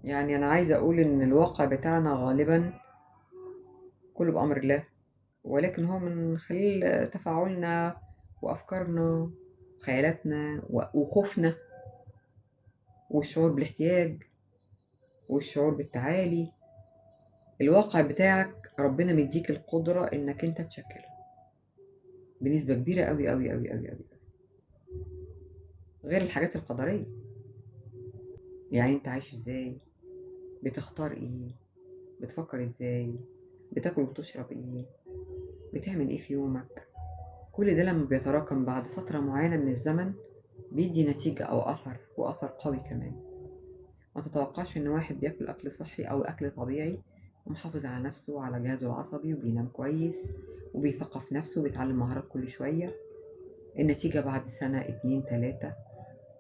يعني أنا عايزة أقول إن الواقع بتاعنا غالبا كله بأمر الله، ولكن هو من خلال تفاعلنا وأفكارنا وخيالاتنا وخوفنا والشعور بالاحتياج والشعور بالتعالي. الواقع بتاعك ربنا مديك القدرة إنك أنت تشكله بنسبة كبيرة أوي أوي أوي أوي أوي، غير الحاجات القدرية. يعني أنت عايش إزاي، بتختار إيه، بتفكر إزاي، بتاكل وتشرب إيه، بتعمل إيه في يومك. كل ده لما بيتراكم بعد فترة معينة من الزمن بيدي نتيجة أو أثر، وأثر قوي كمان. ما تتوقعش إن واحد بياكل أكل صحي أو أكل طبيعي ومحافظ على نفسه وعلى جهازه العصبي وبينام كويس وبيثقف نفسه وبيتعلم مهارات كل شوية، النتيجة بعد سنة اتنين تلاتة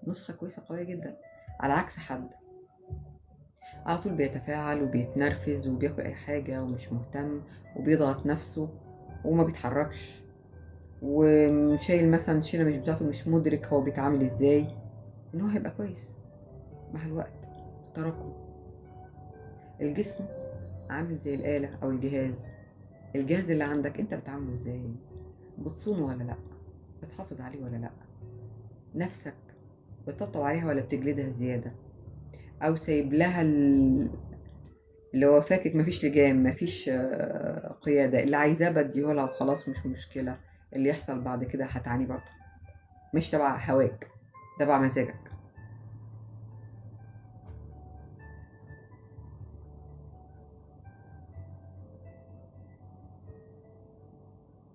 نسخة كويسة قوية جدا. على عكس حد على طول بيتفاعل وبيتنرفز وبياكل أي حاجة ومش مهتم وبيضغط نفسه وما بيتحركش وشايل مثلا شيلة مش بتاعته، مش مدرك هو بيتعامل ازاي، ان هو هيبقى كويس مع الوقت. التراكم. الجسم عامل زي الآلة أو الجهاز اللي عندك انت بتعامله ازاي، بتصونه ولا لأ، بتحافظ عليه ولا لأ، نفسك بتطبطب عليها ولا بتجلدها زيادة، أو سايب لها اللي هو فاكك مفيش لجام مفيش قيادة، اللي عايزاه بديهولها وخلاص مش مشكلة، اللي يحصل بعد كده هتعاني برضه، مش تبع هواك، تبع مزاجك.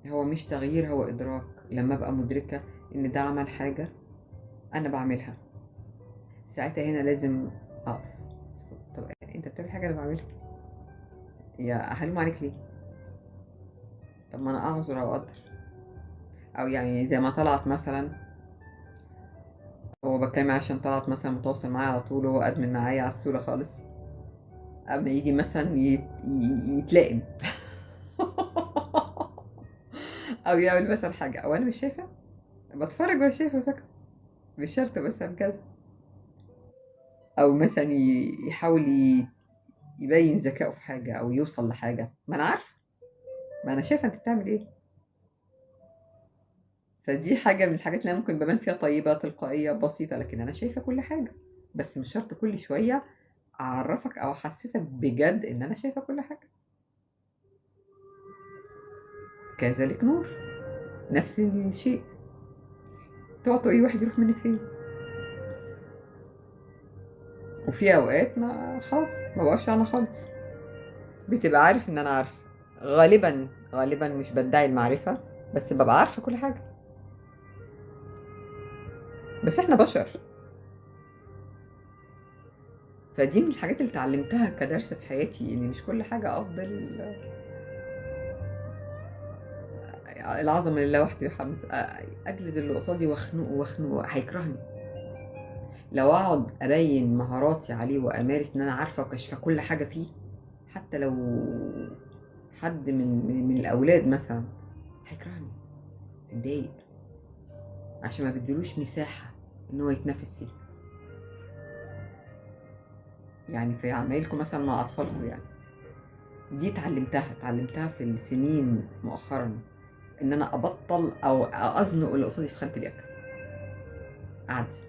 هو مش تغيير، هو إدراك. لما أبقى مدركة إن ده عمل حاجة أنا بعملها، ساعتها هنا لازم أقف. طب أنت بتعمل حاجة أنا بعملها، يا هلوم عليك ليه؟ طب ما أنا أعذر أو أقدر. أو يعني زي ما طلعت مثلا، هو بتكلم عشان طلعت مثلا متواصل معايا على طول وهو أدمن معايا على الصورة خالص، أما يجي مثلا يتلائم أو يعمل مثلا حاجة أو أنا مش شايفة، بتفرج وأنا شايفة ساكتة، مش شرط مثلا كذا. أو مثلا يحاول يبين ذكائه في حاجة أو يوصل لحاجة، ما أنا عارفة، ما أنا شايفة أنت بتعمل إيه. فدي حاجة من الحاجات اللي أنا ممكن ببان فيها طيبة تلقائية بسيطة، لكن أنا شايفة كل حاجة. بس مش شرط كل شوية أعرفك أو أحسسك بجد إن أنا شايفة كل حاجة. كذلك نور، نفس الشيء. تقعد تقولي واحد يروح منك فين، وفي أوقات ما خلاص ما بقفش أنا خالص، بتبقى عارف إن أنا عارفة. غالبا غالبا مش بدعي المعرفة، بس ببقى عارفة كل حاجة. بس إحنا بشر. فدي من الحاجات اللي اتعلمتها كدرس في حياتي، ان مش كل حاجة افضل. العظمة لله وحده يحمس. اجلد اللي قصادي واخنقه واخنقه هيكرهني. لو اقعد ابين مهاراتي عليه وامارس ان انا عارفة وكاشفة كل حاجة فيه، حتى لو حد من الاولاد مثلا، هيكرهني، اتضايق، عشان ما بديلوش مساحة ان هو يتنفس فيه. يعني في عمايلكم مثلا مع اطفالكم يعني، دي اتعلمتها في السنين مؤخرا، ان انا ابطل او ازنق اللي قصادي في خانه اليك. عادي،